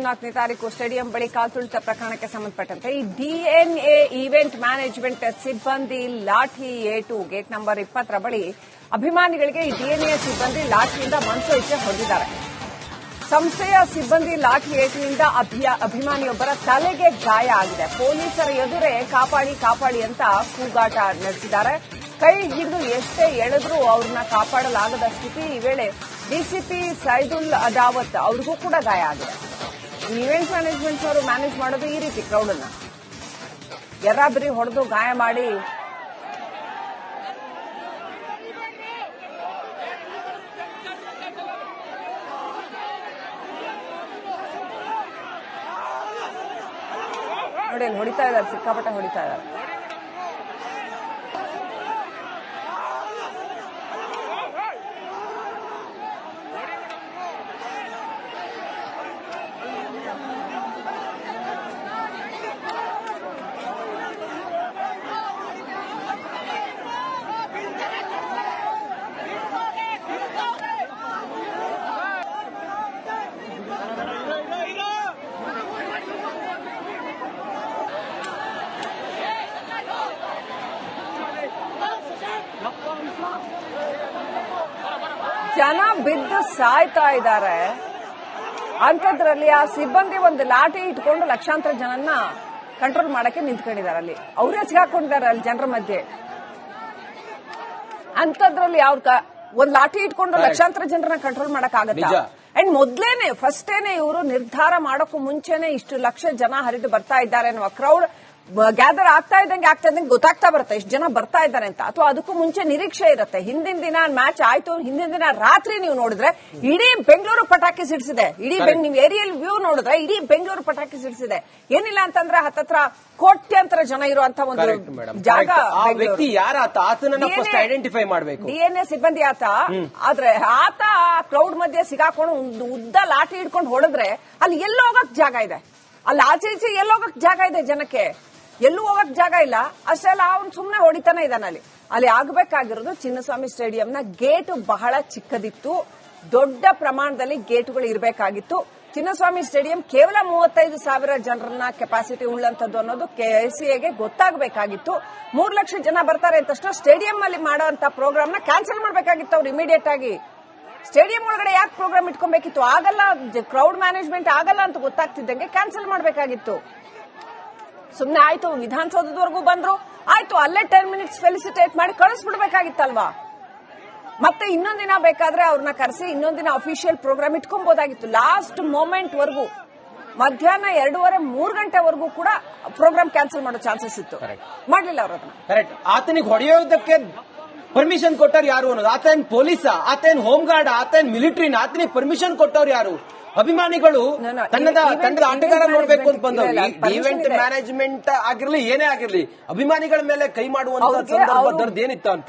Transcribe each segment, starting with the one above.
4ನೇ ತಾರೀಕು ಸ್ಟೇಡಿಯಂ ಬಳಿ ಕಾಲ್ತುಳಿತ ಪ್ರಕರಣಕ್ಕೆ ಸಂಬಂಧಪಟ್ಟಂತೆ ಈ ಡಿಎನ್ಎ ಈವೆಂಟ್ ಮ್ಯಾನೇಜ್ಮೆಂಟ್ ಸಿಬ್ಬಂದಿ ಲಾಠಿ ಏಟು ಗೇಟ್ ನಂಬರ್ 20 ಬಳಿ ಅಭಿಮಾನಿಗಳಿಗೆ ಈ ಡಿಎನ್ಎ ಸಿಬ್ಬಂದಿ ಲಾಠಿಯಿಂದ ಮನಸು ಇಚ್ಛೆ ಹೊಡೆದಿದ್ದಾರೆ. ಸಂಸ್ಥೆಯ ಸಿಬ್ಬಂದಿ ಲಾಠಿ ಏಟಿನಿಂದ ಅಭಿಮಾನಿಯೊಬ್ಬರ ತಲೆಗೆ ಗಾಯ ಆಗಿದೆ. ಪೊಲೀಸರ ಎದುರೇ ಕಾಪಾಡಿ ಕಾಪಾಡಿ ಅಂತ ಕೂಗಾಟ ನಡೆಸಿದ್ದಾರೆ. ಕೈ ಹಿಡಿದು ಎಷ್ಟೇ ಎಳೆದ್ರೂ ಅವ್ರನ್ನ ಕಾಪಾಡಲಾಗದ ಸ್ಥಿತಿ. ಈ ವೇಳೆ ಡಿಸಿಪಿ ಸೈದುಲ್ ಅದಾವತ್ ಅವ್ರಿಗೂ ಕೂಡ ಗಾಯ ಆಗಿದೆ. ಈವೆಂಟ್ ಮ್ಯಾನೇಜ್ಮೆಂಟ್ ಅವರು ಮ್ಯಾನೇಜ್ ಮಾಡೋದು ಈ ರೀತಿ ಕ್ರೌಡ್ ಅನ್ನ ಎರಾಬರಿ ಹೊಡೆದು ಗಾಯ ಮಾಡಿ ನೋಡಿ ಅಲ್ಲಿ ಹೊಡಿತಾ ಇದ್ದಾರೆ, ಸಿಕ್ಕಾಪಟ್ಟೆ ಹೊಡಿತಾ ಇದ್ದಾರೆ. ಜನ ಬಿದ್ದು ಸಾಯ್ತಾ ಇದ್ದಾರೆ. ಅಂಥದ್ರಲ್ಲಿ ಆ ಸಿಬ್ಬಂದಿ ಒಂದು ಲಾಠಿ ಇಟ್ಕೊಂಡು ಲಕ್ಷಾಂತರ ಜನನ್ನ ಕಂಟ್ರೋಲ್ ಮಾಡಕ್ಕೆ ನಿಂತ್ಕೊಂಡಿದ್ದಾರೆ. ಅಲ್ಲಿ ಅವರೇ ಸಿಗಾಕೊಂಡಿದ್ದಾರೆ ಅಲ್ಲಿ ಜನರ ಮಧ್ಯೆ. ಅಂಥದ್ರಲ್ಲಿ ಒಂದ್ ಲಾಠಿ ಇಟ್ಕೊಂಡು ಲಕ್ಷಾಂತರ ಜನರನ್ನ ಕಂಟ್ರೋಲ್ ಮಾಡಕ್ಕಾಗತ್ತ? ಅಂಡ್ ಮೊದ್ಲೇನೆ ಫಸ್ಟೇನೆ ಇವರು ನಿರ್ಧಾರ ಮಾಡೋಕ್ಕೂ ಮುಂಚೆನೆ ಇಷ್ಟು ಲಕ್ಷ ಜನ ಹರಿದು ಬರ್ತಾ ಇದ್ದಾರೆ ಅನ್ನುವ ಕ್ರೌಡ್ ಗ್ಯಾದರ್ ಆಗ್ತಾ ಇದ್ದಂಗೆ ಗೊತ್ತಾಗ್ತಾ ಬರುತ್ತೆ ಎಷ್ಟು ಜನ ಬರ್ತಾ ಇದ್ದಾರೆ ಅಂತ. ಅಥವಾ ಅದಕ್ಕೂ ಮುಂಚೆ ನಿರೀಕ್ಷೆ ಇರುತ್ತೆ. ಹಿಂದಿನ ದಿನ ಮ್ಯಾಚ್ ಆಯ್ತು, ಹಿಂದಿನ ದಿನ ರಾತ್ರಿ ನೀವು ನೋಡಿದ್ರೆ ಇಡೀ ಬೆಂಗಳೂರು ಪಟಾಕಿ ಸಿಡಿಸಿದೆ. ನೀವು ಏರಿಯಲ್ ವ್ಯೂ ನೋಡಿದ್ರೆ ಇಡೀ ಬೆಂಗಳೂರು ಪಟಾಕಿ ಸಿಡಿಸಿದೆ. ಏನಿಲ್ಲ ಅಂತಂದ್ರೆ ಹತ್ತತ್ರ ಕೋಟ್ಯಾಂತರ ಜನ ಇರುವಂತ ಒಂದು ಜಾಗ. ವ್ಯಕ್ತಿ ಯಾರಾತ ಐಡೆಂಟಿಫೈ ಮಾಡಬೇಕು. ಡಿಎನ್ಎ ಸಿಬ್ಬಂದಿ ಆತ. ಆದ್ರೆ ಆತ ಕ್ರೌಡ್ ಮಧ್ಯೆ ಸಿಗಾಕೊಂಡು ಉದ್ದ ಲಾಠಿ ಹಿಡ್ಕೊಂಡು ಹೊಡೆದ್ರೆ ಅಲ್ಲಿ ಎಲ್ಲೋ ಹೋಗಕ್ ಜಾಗ ಇದೆ. ಅಲ್ಲಿ ಆಚೆ ಈಚೆ ಎಲ್ಲೋಗಕ್ ಜಾಗ ಇದೆ ಜನಕ್ಕೆ. ಎಲ್ಲೂ ಹೋಗಕ್ ಜಾಗ ಇಲ್ಲ. ಅಷ್ಟೆಲ್ಲ ಅವ್ನು ಸುಮ್ನೆ ಹೊಡಿತಾನೆ ಇದ್ದಾನೆ. ಅಲ್ಲಿ ಆಗಬೇಕಾಗಿರೋದು ಚಿನ್ನಸ್ವಾಮಿ ಸ್ಟೇಡಿಯಂನ ಗೇಟ್ ಬಹಳ ಚಿಕ್ಕದಿತ್ತು. ದೊಡ್ಡ ಪ್ರಮಾಣದಲ್ಲಿ ಗೇಟ್ಗಳು ಇರಬೇಕಾಗಿತ್ತು. ಚಿನ್ನಸ್ವಾಮಿ ಸ್ಟೇಡಿಯಂ ಕೇವಲ 35,000 ಜನರನ್ನ ಕೆಪಾಸಿಟಿ ಉಳ್ಳಂತದ್ದು ಅನ್ನೋದು ಕೆಸಿಎಗೆ ಗೊತ್ತಾಗಬೇಕಾಗಿತ್ತು. 3 ಲಕ್ಷ ಜನ ಬರ್ತಾರೆ ಅಂತ ತಕ್ಷಣ ಸ್ಟೇಡಿಯಂ ಅಲ್ಲಿ ಮಾಡುವಂತ ಪ್ರೋಗ್ರಾಮ್ ನ ಕ್ಯಾನ್ಸಲ್ ಮಾಡಬೇಕಾಗಿತ್ತು ಅವ್ರು ಇಮಿಡಿಯೇಟ್ ಆಗಿ. ಸ್ಟೇಡಿಯಂ ಒಳಗಡೆ ಯಾಕೆ ಪ್ರೋಗ್ರಾಮ್ ಇಟ್ಕೊಬೇಕಿತ್ತು? ಆಗಲ್ಲ, ಕ್ರೌಡ್ ಮ್ಯಾನೇಜ್ಮೆಂಟ್ ಆಗಲ್ಲ ಅಂತ ಗೊತ್ತಾಗ್ತಿದ್ದಂಗೆ ಕ್ಯಾನ್ಸಲ್ ಮಾಡಬೇಕಾಗಿತ್ತು. ಸುಮ್ನೆ ಆಯ್ತು ವಿಧಾನಸೌಧದವರೆಗೂ ಬಂದ್ರು, ಆಯ್ತು ಅಲ್ಲೇ 10 ಮಿನಿಟ್ಸ್ ಫೆಲಿಸಿಟೇಟ್ ಮಾಡಿ ಕಳಿಸ್ಬಿಡ್ಬೇಕಾಗಿತ್ತಲ್ವಾ? ಮತ್ತೆ ಇನ್ನೊಂದಿನ ಬೇಕಾದ್ರೆ ಅವ್ರನ್ನ ಕರೆಸಿ ಇನ್ನೊಂದಿನ ಅಫಿಷಿಯಲ್ ಪ್ರೋಗ್ರಾಮ್ ಇಟ್ಕೊಬಹುದಾಗಿತ್ತು. ಲಾಸ್ಟ್ ಮೊಮೆಂಟ್ ವರೆಗೂ ಮಧ್ಯಾಹ್ನ 2:30-3 ಗಂಟೆವರೆಗೂ ಕೂಡ ಪ್ರೋಗ್ರಾಮ್ ಕ್ಯಾನ್ಸಲ್ ಮಾಡೋ ಚಾನ್ಸಸ್ ಇತ್ತು. ಮಾಡ್ಲಿಲ್ಲ ಅವರು ಅದನ್ನ. ಕರೆಕ್ಟ್. ಆತನಿಗೆ ಹೊಡೆಯೋದಕ್ಕೆ ಪರ್ಮಿಷನ್ ಕೊಟ್ಟವ್ರು ಯಾರು ಅನ್ನೋದು. ಆತನ ಪೊಲೀಸ, ಆತನ ಹೋಮ್ ಗಾರ್ಡ್, ಆತನ ಮಿಲಿಟರಿನ, ಆತನಿಗೆ ಪರ್ಮಿಷನ್ ಕೊಟ್ಟವ್ರು ಯಾರು? ಅಭಿಮಾನಿಗಳು ತಂಡದ ಆಟಗಾರ ನೋಡ್ಬೇಕು ಅಂತ ಬಂದವರು. ಈವೆಂಟ್ ಮ್ಯಾನೇಜ್ಮೆಂಟ್ ಆಗಿರ್ಲಿ ಏನೇ ಆಗಿರ್ಲಿ ಅಭಿಮಾನಿಗಳ ಮೇಲೆ ಕೈ ಮಾಡುವಂತ ಏನಿತ್ತು ಅಂತ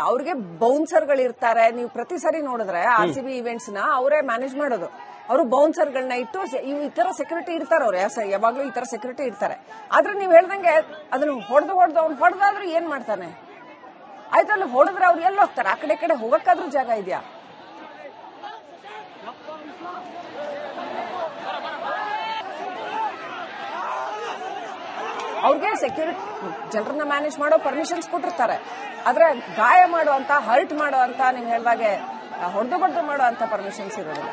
ಅವ್ರಿಗೆ ಬೌನ್ಸರ್ಗಳು ಇರ್ತಾರೆ. ನೀವು ಪ್ರತಿ ಸರಿ ನೋಡಿದ್ರೆ RCB ಈವೆಂಟ್ಸ್ ನ ಅವರೇ ಮ್ಯಾನೇಜ್ ಮಾಡೋದು. ಅವರು ಬೌನ್ಸರ್ಗಳನ್ನ ಇಟ್ಟು ಈ ತರ ಸೆಕ್ಯೂರಿಟಿ ಇರ್ತಾರೆ. ಅವ್ರು ಯಾವಾಗ್ಲೂ ಈ ತರ ಸೆಕ್ಯೂರಿಟಿ ಇರ್ತಾರೆ. ಆದ್ರೆ ನೀವು ಹೇಳ್ದಂಗೆ ಅದನ್ನ ಹೊಡೆದು ಅವ್ನು ಹೊಡೆದಾದ್ರೂ ಏನ್ ಮಾಡ್ತಾನೆ? ಆಯ್ತು ಅಲ್ಲಿ ಹೊಡೆದ್ರೆ ಅವ್ರು ಎಲ್ಲಿ ಹೋಗ್ತಾರೆ? ಆ ಕಡೆ ಹೋಗಕ್ಕಾದ್ರೂ ಜಾಗ ಇದೆಯಾ? ಅವ್ರಿಗೆ ಸೆಕ್ಯೂರಿಟಿ ಜನರನ್ನ ಮ್ಯಾನೇಜ್ ಮಾಡೋ ಪರ್ಮಿಷನ್ಸ್ ಕೊಟ್ಟಿರ್ತಾರೆ. ಆದ್ರೆ ಗಾಯ ಮಾಡುವಂತ, ಹರ್ಟ್ ಮಾಡುವಂತ, ನೀವು ಹೇಳಿದಾಗೆ ಹೊಡೆದು ಮಾಡುವಂತ ಪರ್ಮಿಷನ್ಸ್ ಇರೋದಿಲ್ಲ.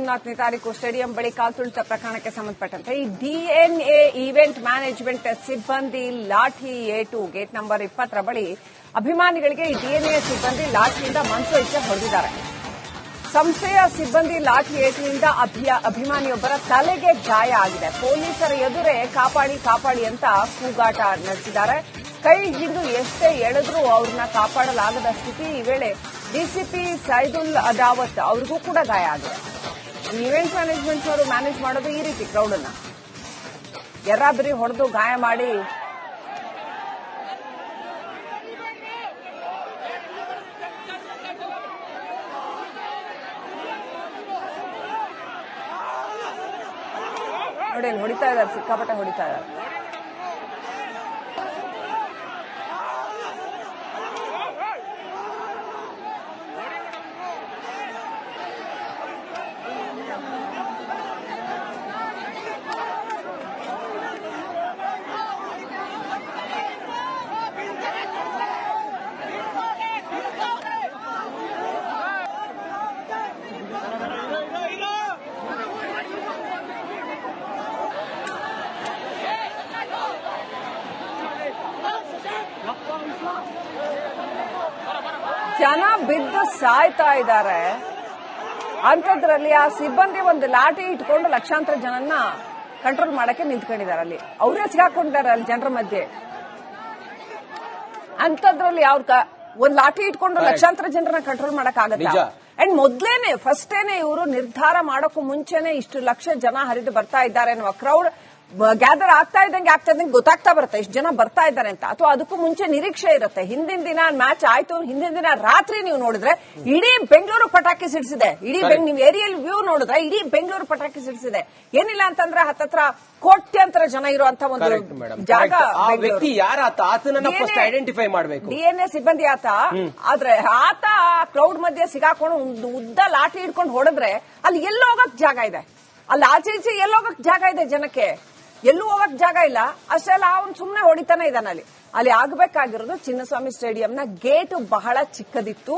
ನಾಲ್ಕನೇ ತಾರೀಕು ಸ್ಟೇಡಿಯಂ ಬಳಿ ಕಾಲ್ತುಳಿತ ಪ್ರಕರಣಕ್ಕೆ ಸಂಬಂಧಪಟ್ಟಂತೆ ಈ ಡಿಎನ್ಎ ಈವೆಂಟ್ ಮ್ಯಾನೇಜ್ಮೆಂಟ್ ಸಿಬ್ಬಂದಿ ಲಾಠಿ ಏಟು ಗೇಟ್ ನಂಬರ್ 20 ಬಳಿ ಅಭಿಮಾನಿಗಳಿಗೆ ಈ ಡಿಎನ್ಎ ಸಿಬ್ಬಂದಿ ಲಾಠಿಯಿಂದ ಮನಸು ಇಚ್ಛೆ ಹೊಡೆದಿದ್ದಾರೆ. ಸಂಸ್ಥೆಯ ಸಿಬ್ಬಂದಿ ಲಾಠಿ ಏಟಿನಿಂದ ಅಭಿಮಾನಿಯೊಬ್ಬರ ತಲೆಗೆ ಗಾಯ ಆಗಿದೆ. ಪೊಲೀಸರ ಎದುರೇ ಕಾಪಾಡಿ ಕಾಪಾಡಿ ಅಂತ ಕೂಗಾಟ ನಡೆಸಿದ್ದಾರೆ. ಕೈ ಹಿಡಿದು ಎಷ್ಟೇ ಎಳೆದ್ರೂ ಅವ್ರನ್ನ ಕಾಪಾಡಲಾಗದ ಸ್ಥಿತಿ. ಈ ವೇಳೆ ಡಿಸಿಪಿ ಸೈದುಲ್ ಅದಾವತ್ ಅವ್ರಿಗೂ ಕೂಡ ಗಾಯ ಆಗಿದೆ. ಈವೆಂಟ್ ಮ್ಯಾನೇಜ್ಮೆಂಟ್ ಅವರು ಮ್ಯಾನೇಜ್ ಮಾಡೋದು ಈ ರೀತಿ ಕ್ರೌಡ್ ಅನ್ನ ಎರಾಬರಿ ಹೊಡೆದು ಗಾಯ ಮಾಡಿ ನೋಡಿ ಅಲ್ಲಿ ಹೊಡಿತಾ ಇದ್ದಾರೆ, ಸಿಕ್ಕಾಪಟ್ಟೆ ಹೊಡಿತಾ ಇದ್ದಾರೆ. ಜನ ಬಿದ್ದು ಸಾಯ್ತಾ ಇದ್ದಾರೆ. ಅಂತದ್ರಲ್ಲಿ ಆ ಸಿಬ್ಬಂದಿ ಒಂದು ಲಾಠಿ ಇಟ್ಕೊಂಡು ಲಕ್ಷಾಂತರ ಜನನ್ನ ಕಂಟ್ರೋಲ್ ಮಾಡಕ್ಕೆ ನಿಂತ್ಕೊಂಡಿದ್ದಾರೆ. ಅಲ್ಲಿ ಅವರೇ ಸಿಗಾಕೊಂಡಿದ್ದಾರೆ ಅಲ್ಲಿ ಜನರ ಮಧ್ಯೆ. ಅಂತದ್ರಲ್ಲಿ ಅವ್ರ ಒಂದ್ ಲಾಠಿ ಇಟ್ಕೊಂಡು ಲಕ್ಷಾಂತರ ಜನರನ್ನ ಕಂಟ್ರೋಲ್ ಮಾಡಕ್ ಆಗತ್ತ? ಅಂಡ್ ಮೊದ್ಲೇನೆ ಫಸ್ಟೇನೆ ಇವರು ನಿರ್ಧಾರ ಮಾಡೋಕ್ಕೂ ಮುಂಚೆನೆ ಇಷ್ಟು ಲಕ್ಷ ಜನ ಹರಿದು ಬರ್ತಾ ಇದ್ದಾರೆ ಅನ್ನುವ ಕ್ರೌಡ್ ಗ್ಯಾದರ್ ಆಗ್ತಾ ಇದ್ದಂಗೆ ಗೊತ್ತಾಗ್ತಾ ಬರುತ್ತೆ ಇಷ್ಟು ಜನ ಬರ್ತಾ ಇದ್ದಾರೆ ಅಂತ. ಅಥವಾ ಅದಕ್ಕೂ ಮುಂಚೆ ನಿರೀಕ್ಷೆ ಇರುತ್ತೆ. ಹಿಂದಿನ ದಿನ ಮ್ಯಾಚ್ ಆಯ್ತು, ಹಿಂದಿನ ದಿನ ರಾತ್ರಿ ನೀವು ನೋಡಿದ್ರೆ ಇಡೀ ಬೆಂಗಳೂರು ಪಟಾಕಿ ಸಿಡಿಸಿದೆ. ನೀವು ಏರಿಯಲ್ ವ್ಯೂ ನೋಡಿದ್ರೆ ಇಡೀ ಬೆಂಗಳೂರು ಪಟಾಕಿ ಸಿಡಿಸಿದೆ. ಏನಿಲ್ಲ ಅಂತಂದ್ರೆ ಹತ್ತತ್ರ ಕೋಟ್ಯಾಂತರ ಜನ ಇರುವಂತ ಒಂದು ಜಾಗ. ವ್ಯಕ್ತಿ ಯಾರಾತ ಆತನನ್ನ ಫಸ್ಟ್ ಐಡೆಂಟಿಫೈ ಮಾಡಬೇಕು. DNA ಸಿಬ್ಬಂದಿ ಆತ. ಆದ್ರೆ ಆತ ಕ್ರೌಡ್ ಮಧ್ಯೆ ಸಿಗಾಕೊಂಡು ಒಂದು ಉದ್ದ ಲಾಠಿ ಹಿಡ್ಕೊಂಡು ಹೊಡೆದ್ರೆ ಅಲ್ಲಿ ಎಲ್ಲೋ ಹೋಗಕ್ ಜಾಗ ಇದೆ. ಅಲ್ಲಿ ಆಚೆ ಈಚೆ ಎಲ್ಲೋಗಕ್ ಜಾಗ ಇದೆ ಜನಕ್ಕೆ. ಎಲ್ಲೂ ಹೋಗಕ್ ಜಾಗ ಇಲ್ಲ. ಅಷ್ಟೆಲ್ಲ ಅವನು ಸುಮ್ನೆ ಹೊಡಿತಾನೆ ಇದ್ದಾನೆ. ಅಲ್ಲಿ ಆಗಬೇಕಾಗಿರೋದು ಚಿನ್ನಸ್ವಾಮಿ ಸ್ಟೇಡಿಯಂನ ಗೇಟ್ ಬಹಳ ಚಿಕ್ಕದಿತ್ತು.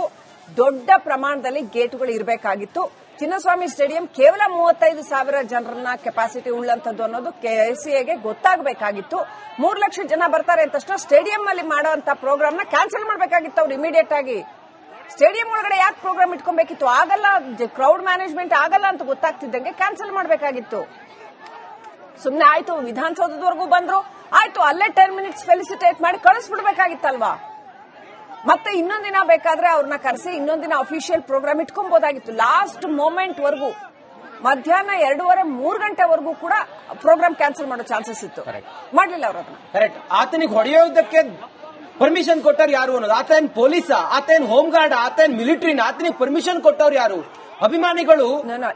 ದೊಡ್ಡ ಪ್ರಮಾಣದಲ್ಲಿ ಗೇಟ್ಗಳು ಇರಬೇಕಾಗಿತ್ತು. ಚಿನ್ನಸ್ವಾಮಿ ಸ್ಟೇಡಿಯಂ ಕೇವಲ 35,000 ಜನರನ್ನ ಕೆಪಾಸಿಟಿ ಉಳ್ಳಂತದ್ದು ಅನ್ನೋದು KCAಗೆ ಗೊತ್ತಾಗಬೇಕಾಗಿತ್ತು. 3 ಲಕ್ಷ ಜನ ಬರ್ತಾರೆ ಅಂತ ತಕ್ಷಣ ಸ್ಟೇಡಿಯಂ ಅಲ್ಲಿ ಮಾಡುವಂತ ಪ್ರೋಗ್ರಾಮ್ ನ ಕ್ಯಾನ್ಸಲ್ ಮಾಡಬೇಕಾಗಿತ್ತು ಅವ್ರು ಇಮಿಡಿಯೇಟ್ ಆಗಿ. ಸ್ಟೇಡಿಯಂ ಒಳಗಡೆ ಯಾಕೆ ಪ್ರೋಗ್ರಾಮ್ ಇಟ್ಕೊಬೇಕಿತ್ತು? ಆಗಲ್ಲ, ಕ್ರೌಡ್ ಮ್ಯಾನೇಜ್ಮೆಂಟ್ ಆಗಲ್ಲ ಅಂತ ಗೊತ್ತಾಗ್ತಿದ್ದಂಗೆ ಕ್ಯಾನ್ಸಲ್ ಮಾಡಬೇಕಾಗಿತ್ತು. ಸುಮ್ನೆ ಆಯ್ತು ವಿಧಾನಸೌಧದವರೆಗೂ ಬಂದ್ರು, ಆಯ್ತು ಅಲ್ಲೇ 10 ಮಿನಿಟ್ಸ್ ಫೆಲಿಸಿಟೇಟ್ ಮಾಡಿ ಕಳಿಸ್ಬಿಡ್ಬೇಕಾಗಿತ್ತಲ್ವಾ? ಮತ್ತೆ ಇನ್ನೊಂದಿನ ಬೇಕಾದ್ರೆ ಅವ್ರನ್ನ ಕರೆಸಿ ಇನ್ನೊಂದಿನ ಅಫಿಷಿಯಲ್ ಪ್ರೋಗ್ರಾಮ್ ಇಟ್ಕೊಬಹುದಾಗಿತ್ತು. ಲಾಸ್ಟ್ ಮೊಮೆಂಟ್ ವರೆಗೂ ಮಧ್ಯಾಹ್ನ 2:30-3 ಗಂಟೆವರೆಗೂ ಕೂಡ ಪ್ರೋಗ್ರಾಮ್ ಕ್ಯಾನ್ಸಲ್ ಮಾಡೋ ಚಾನ್ಸಸ್ ಇತ್ತು. ಮಾಡ್ಲಿಲ್ಲ ಅವರು ಅದನ್ನ. ಕರೆಕ್ಟ್. ಆತನಿಗೆ ಹೊಡೆಯೋದಕ್ಕೆ ಪರ್ಮಿಷನ್ ಕೊಟ್ಟವ್ರು ಯಾರು ಅನ್ನೋದು. ಆತೇನ್ ಪೊಲೀಸಾ, ಆತೇನ್ ಹೋಮ್ ಗಾರ್ಡ್, ಆತೇನ್ ಮಿಲಿಟರಿನ, ಆತನಿಗೆ ಪರ್ಮಿಷನ್ ಕೊಟ್ಟವ್ರು ಯಾರು? ಅಭಿಮಾನಿಗಳು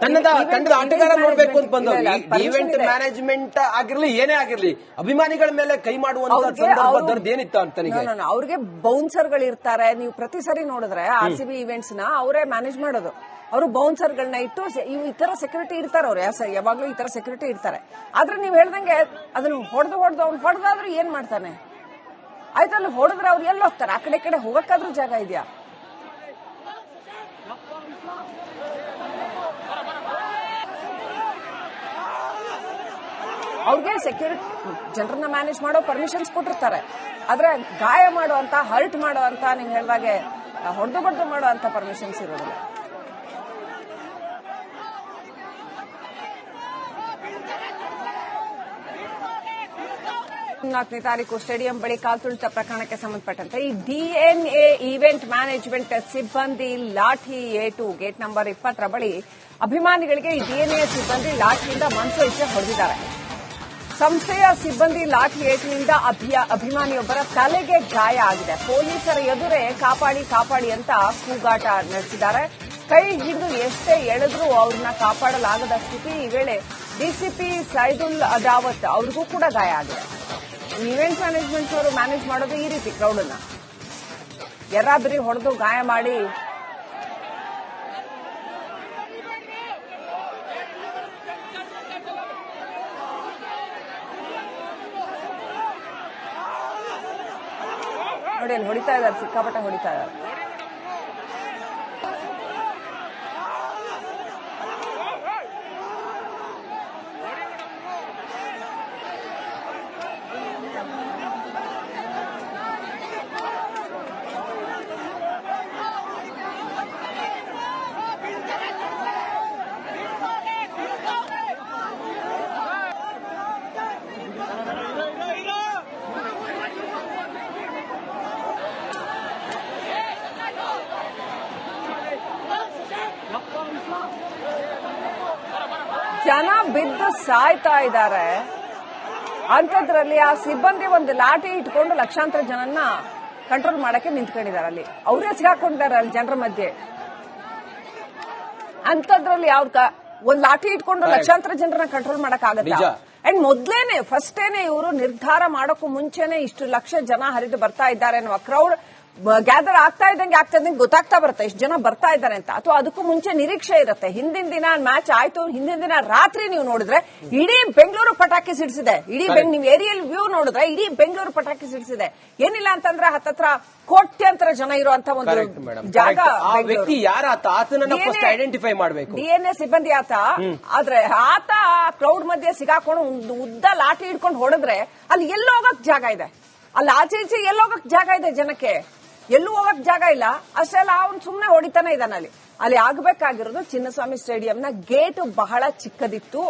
ತಂಡದ ಆಟಗಾರ ನೋಡ್ಬೇಕು ಅಂತ ಬಂದವ್ರು. ಈವೆಂಟ್ ಮ್ಯಾನೇಜ್ಮೆಂಟ್ ಆಗಿರ್ಲಿ ಏನೇ ಆಗಿರ್ಲಿ ಅಭಿಮಾನಿಗಳ ಮೇಲೆ ಕೈ ಮಾಡುವಂತ ಏನಿತ್ತು ಅಂತ ಅವ್ರಿಗೆ ಬೌನ್ಸರ್ಗಳು ಇರ್ತಾರೆ. ನೀವು ಪ್ರತಿ ಸರಿ ನೋಡಿದ್ರೆ RCB ಈವೆಂಟ್ಸ್ ನ ಅವರೇ ಮ್ಯಾನೇಜ್ ಮಾಡೋದು. ಅವರು ಬೌನ್ಸರ್ಗಳನ್ನ ಇಟ್ಟು ಈ ತರ ಸೆಕ್ಯೂರಿಟಿ ಇರ್ತಾರೆ. ಅವ್ರು ಯಾವಾಗ್ಲೂ ಈ ತರ ಸೆಕ್ಯೂರಿಟಿ ಇರ್ತಾರೆ. ಆದ್ರೆ ನೀವು ಹೇಳ್ದಂಗೆ ಅದನ್ನ ಹೊಡೆದು ಅವ್ನು ಹೊಡೆದಾದ್ರೂ ಏನ್ ಮಾಡ್ತಾನೆ? ಆಯ್ತು ಅಲ್ಲಿ ಹೊಡೆದ್ರೆ ಅವ್ರು ಎಲ್ಲಿ ಹೋಗ್ತಾರೆ? ಆ ಕಡೆ ಹೋಗಕ್ಕಾದ್ರೂ ಜಾಗ ಇದೆಯಾ? ಅವ್ರಿಗೆ ಸೆಕ್ಯೂರಿಟಿ ಜನರನ್ನ ಮ್ಯಾನೇಜ್ ಮಾಡೋ ಪರ್ಮಿಷನ್ಸ್ ಕೊಟ್ಟಿರ್ತಾರೆ. ಆದ್ರೆ ಗಾಯ ಮಾಡುವಂತ, ಹರ್ಟ್ ಮಾಡುವಂತ, ನೀವು ಹೇಳಿದಾಗೆ ಹೊಡೆದು ಬಡ್ದು ಮಾಡುವಂತ ಪರ್ಮಿಷನ್ಸ್ ಇರೋದಿಲ್ಲ. ನಾಲ್ಕನೇ ತಾರೀಕು ಸ್ಟೇಡಿಯಂ ಬಳಿ ಕಾಲ್ತುಳಿತ ಪ್ರಕರಣಕ್ಕೆ ಸಂಬಂಧಪಟ್ಟಂತೆ ಈ DNA ಈವೆಂಟ್ ಮ್ಯಾನೇಜ್ಮೆಂಟ್ ಸಿಬ್ಬಂದಿ ಲಾಠಿ ಏಟು ಗೇಟ್ ನಂಬರ್ 20 ಬಳಿ ಅಭಿಮಾನಿಗಳಿಗೆ ಈ DNA ಸಿಬ್ಬಂದಿ ಲಾಠಿಯಿಂದ ಮನಸು ಇಚ್ಛೆ ಹೊಡೆದಿದ್ದಾರೆ. ಸಂಸ್ಥೆಯ ಸಿಬ್ಬಂದಿ ಲಾಠಿ ಏಟಿನಿಂದ ಅಭಿಮಾನಿಯೊಬ್ಬರ ತಲೆಗೆ ಗಾಯ ಆಗಿದೆ. ಪೊಲೀಸರ ಎದುರೇ ಕಾಪಾಡಿ ಅಂತ ಕೂಗಾಟ ನಡೆಸಿದ್ದಾರೆ. ಕೈ ಹಿಡಿದು ಎಷ್ಟೇ ಎಳೆದ್ರೂ ಅವ್ರನ್ನ ಕಾಪಾಡಲಾಗದ ಸ್ಥಿತಿ. ಈ ವೇಳೆ DCP ಸೈದುಲ್ ಅದಾವತ್ ಅವ್ರಿಗೂ ಕೂಡ ಗಾಯ ಆಗಿದೆ. ಈವೆಂಟ್ ಮ್ಯಾನೇಜ್ಮೆಂಟ್ ಅವರು ಮ್ಯಾನೇಜ್ ಮಾಡೋದು ಈ ರೀತಿ ಕ್ರೌಡ್ ಅನ್ನ ಎರಾಬಿರಿ ಹೊಡೆದು ಗಾಯ ಮಾಡಿ ನೋಡಿ ಅಲ್ಲಿ ಹೊಡಿತಾ ಇದ್ದಾರೆ, ಸಿಕ್ಕಾಪಟ್ಟೆ ಹೊಡಿತಾ ಇದ್ದಾರೆ. ಜನ ಬಿದ್ದು ಸಾಯ್ತಾ ಇದ್ದಾರೆ. ಅಂತದ್ರಲ್ಲಿ ಆ ಸಿಬ್ಬಂದಿ ಒಂದು ಲಾಠಿ ಇಟ್ಕೊಂಡು ಲಕ್ಷಾಂತರ ಜನನ್ನ ಕಂಟ್ರೋಲ್ ಮಾಡಕ್ಕೆ ನಿಂತ್ಕೊಂಡಿದ್ದಾರೆ. ಅಲ್ಲಿ ಅವರೇ ಸಿಗಾಕೊಂಡಿದ್ದಾರೆ ಅಲ್ಲಿ ಜನರ ಮಧ್ಯೆ. ಅಂತದ್ರಲ್ಲಿ ಒಂದ್ ಲಾಠಿ ಇಟ್ಕೊಂಡು ಲಕ್ಷಾಂತರ ಜನರನ್ನ ಕಂಟ್ರೋಲ್ ಮಾಡಕ್ ಆಗತ್ತ? ಅಂಡ್ ಮೊದ್ಲೇನೆ ಫಸ್ಟೇನೆ ಇವರು ನಿರ್ಧಾರ ಮಾಡೋಕ್ಕೂ ಮುಂಚೆನೆ ಇಷ್ಟು ಲಕ್ಷ ಜನ ಹರಿದು ಬರ್ತಾ ಇದ್ದಾರೆ ಅನ್ನುವ ಕ್ರೌಡ್ ಗ್ಯಾದರ್ ಆಗ್ತಾ ಇದ್ದಂಗೆ ಗೊತ್ತಾಗ್ತಾ ಬರುತ್ತೆ ಇಷ್ಟು ಜನ ಬರ್ತಾ ಇದ್ದಾರೆ ಅಂತ. ಅಥವಾ ಅದಕ್ಕೂ ಮುಂಚೆ ನಿರೀಕ್ಷೆ ಇರುತ್ತೆ. ಹಿಂದಿನ ದಿನ ಮ್ಯಾಚ್ ಆಯ್ತು, ಹಿಂದಿನ ದಿನ ರಾತ್ರಿ ನೀವು ನೋಡಿದ್ರೆ ಇಡೀ ಬೆಂಗಳೂರು ಪಟಾಕಿ ಸಿಡಿಸಿದೆ. ನೀವು ಏರಿಯಲ್ ವ್ಯೂ ನೋಡಿದ್ರೆ ಇಡೀ ಬೆಂಗಳೂರು ಪಟಾಕಿ ಸಿಡಿಸಿದೆ. ಏನಿಲ್ಲ ಅಂತಂದ್ರೆ ಹತ್ತತ್ರ ಕೋಟ್ಯಾಂತರ ಜನ ಇರುವಂತ ಒಂದು ಜಾಗ. ವ್ಯಕ್ತಿ ಯಾರಾತ ಆತನನ್ನ ಫಸ್ಟ್ ಐಡೆಂಟಿಫೈ ಮಾಡಬೇಕು. DNA ಸಿಬ್ಬಂದಿ ಆತ. ಆದ್ರೆ ಆತ ಕ್ರೌಡ್ ಮಧ್ಯೆ ಸಿಗಾಕೊಂಡು ಒಂದು ಉದ್ದ ಲಾಠಿ ಹಿಡ್ಕೊಂಡು ಹೊಡೆದ್ರೆ ಅಲ್ಲಿ ಎಲ್ಲೋ ಹೋಗಕ್ ಜಾಗ ಇದೆ. ಅಲ್ಲಿ ಆಚೆ ಈಚೆ ಎಲ್ಲೋಗಕ್ ಜಾಗ ಇದೆ ಜನಕ್ಕೆ. ಎಲ್ಲೂ ಹೋಗಕ್ ಜಾಗ ಇಲ್ಲ. ಅಷ್ಟೆಲ್ಲ ಅವ್ನು ಸುಮ್ನೆ ಹೊಡಿತಾನೆ ಇದ್ದಾನೆ. ಅಲ್ಲಿ ಆಗ್ಬೇಕಾಗಿರೋದು ಚಿನ್ನಸ್ವಾಮಿ ಸ್ಟೇಡಿಯಂನ ಗೇಟ್ ಬಹಳ ಚಿಕ್ಕದಿತ್ತು,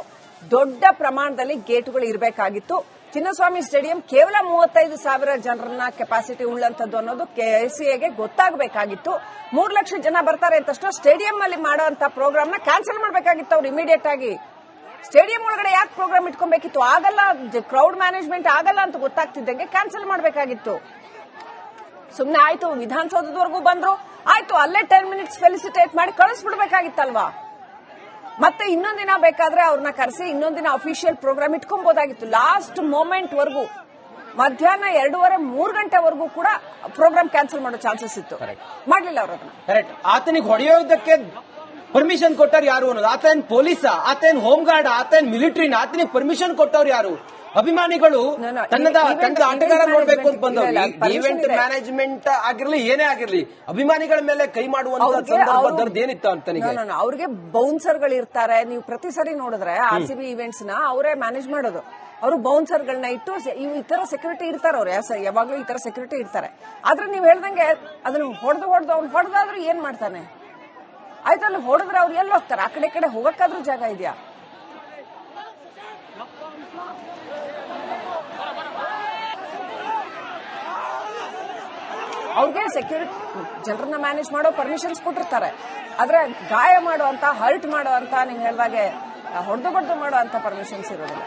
ದೊಡ್ಡ ಪ್ರಮಾಣದಲ್ಲಿ ಗೇಟ್ಗಳು ಇರಬೇಕಾಗಿತ್ತು. ಚಿನ್ನಸ್ವಾಮಿ ಸ್ಟೇಡಿಯಂ ಕೇವಲ 35,000 ಜನರನ್ನ ಕೆಪಾಸಿಟಿ ಉಳ್ಳಂತದ್ದು ಅನ್ನೋದು ಕೆಸಿಎಗೆ ಗೊತ್ತಾಗಬೇಕಾಗಿತ್ತು. 3 ಲಕ್ಷ ಜನ ಬರ್ತಾರೆ ಅಂತಷ್ಟು ಸ್ಟೇಡಿಯಂ ಅಲ್ಲಿ ಮಾಡುವಂತ ಪ್ರೋಗ್ರಾಮ್ ನ ಕ್ಯಾನ್ಸಲ್ ಮಾಡಬೇಕಾಗಿತ್ತು ಅವ್ರು ಇಮಿಡಿಯೇಟ್ ಆಗಿ. ಸ್ಟೇಡಿಯಂ ಒಳಗಡೆ ಯಾಕೆ ಪ್ರೋಗ್ರಾಮ್ ಇಟ್ಕೊಬೇಕಿತ್ತು? ಆಗಲ್ಲ, ಕ್ರೌಡ್ ಮ್ಯಾನೇಜ್ಮೆಂಟ್ ಆಗಲ್ಲ ಅಂತ ಗೊತ್ತಾಗ್ತಿದ್ದಂಗೆ ಕ್ಯಾನ್ಸಲ್ ಮಾಡಬೇಕಾಗಿತ್ತು. ಸುಮ್ನೆ ಆಯ್ತು ವಿಧಾನಸೌಧದವರೆಗೂ ಬಂದ್ರು, ಆಯ್ತು ಅಲ್ಲೇ 10 ಮಿನಿಟ್ಸ್ ಫೆಲಿಸಿಟೇಟ್ ಮಾಡಿ ಕಳಿಸ್ಬಿಡ್ಬೇಕಾಗಿತ್ತಲ್ವಾ. ಮತ್ತೆ ಇನ್ನೊಂದಿನ ಬೇಕಾದ್ರೆ ಅವ್ರನ್ನ ಕರೆಸಿ ಇನ್ನೊಂದಿನ ಅಫಿಷಿಯಲ್ ಪ್ರೋಗ್ರಾಮ್ ಇಟ್ಕೊಬಹುದಾಗಿತ್ತು. ಲಾಸ್ಟ್ ಮೊಮೆಂಟ್ ವರೆಗೂ ಮಧ್ಯಾಹ್ನ 2:30-3 ಗಂಟೆವರೆಗೂ ಕೂಡ ಪ್ರೋಗ್ರಾಮ್ ಕ್ಯಾನ್ಸಲ್ ಮಾಡೋ ಚಾನ್ಸಸ್ ಇತ್ತು, ಮಾಡ್ಲಿಲ್ಲ ಅವರು ಅದನ್ನ. ಕರೆಕ್ಟ್. ಆತನಿಗೆ ಹೊಡೆಯೋದಕ್ಕೆ ಪರ್ಮಿಷನ್ ಕೊಟ್ಟವ್ರು ಯಾರು ಅನ್ನೋದು, ಆತನ ಪೊಲೀಸ, ಆತನ ಹೋಮ್ ಗಾರ್ಡ್, ಆತನ ಮಿಲಿಟರಿನ, ಆತನಿಗೆ ಪರ್ಮಿಷನ್ ಕೊಟ್ಟವ್ರು ಯಾರು? ಅಭಿಮಾನಿಗಳು ತಂಡದ ಆಟಗಾರ ನೋಡ್ಬೇಕು ಅಂತ ಬಂದವ್ರು. ಈವೆಂಟ್ ಮ್ಯಾನೇಜ್ಮೆಂಟ್ ಆಗಿರ್ಲಿ ಏನೇ ಆಗಿರ್ಲಿ ಅಭಿಮಾನಿಗಳ ಮೇಲೆ ಕೈ ಮಾಡುವಂತ ಏನಿತ್ತು ಅಂತ ಅವ್ರಿಗೆ ಬೌನ್ಸರ್ಗಳು ಇರ್ತಾರೆ. ನೀವು ಪ್ರತಿ ಸರಿ ನೋಡಿದ್ರೆ RCB ಈವೆಂಟ್ಸ್ ನ ಅವರೇ ಮ್ಯಾನೇಜ್ ಮಾಡೋದು. ಅವರು ಬೌನ್ಸರ್ಗಳನ್ನ ಇಟ್ಟು ಈ ತರ ಸೆಕ್ಯೂರಿಟಿ ಇರ್ತಾರೆ. ಅವ್ರು ಯಾವಾಗ್ಲೂ ಈ ತರ ಸೆಕ್ಯೂರಿಟಿ ಇರ್ತಾರೆ. ಆದ್ರೆ ನೀವು ಹೇಳ್ದಂಗೆ ಅದನ್ನ ಹೊಡೆದು ಅವ್ನು ಹೊಡೆದಾದ್ರೂ ಏನ್ ಮಾಡ್ತಾನೆ? ಆಯ್ತು ಅಲ್ಲಿ ಹೊಡೆದ್ರೆ ಅವ್ರು ಎಲ್ಲಿ ಹೋಗ್ತಾರೆ? ಆ ಕಡೆ ಹೋಗಕ್ಕಾದ್ರೂ ಜಾಗ ಇದೆಯಾ? ಅವ್ರಿಗೆ ಸೆಕ್ಯೂರಿಟಿ ಜನರನ್ನ ಮ್ಯಾನೇಜ್ ಮಾಡೋ ಪರ್ಮಿಷನ್ಸ್ ಕೊಟ್ಟಿರ್ತಾರೆ. ಆದ್ರೆ ಗಾಯ ಮಾಡುವಂತ, ಹರ್ಟ್ ಮಾಡುವಂತ, ನೀವು ಹೇಳಿದಾಗೆ ಹೊಡೆದು ಮಾಡುವಂತ ಪರ್ಮಿಷನ್ಸ್ ಇರೋದಿಲ್ಲ.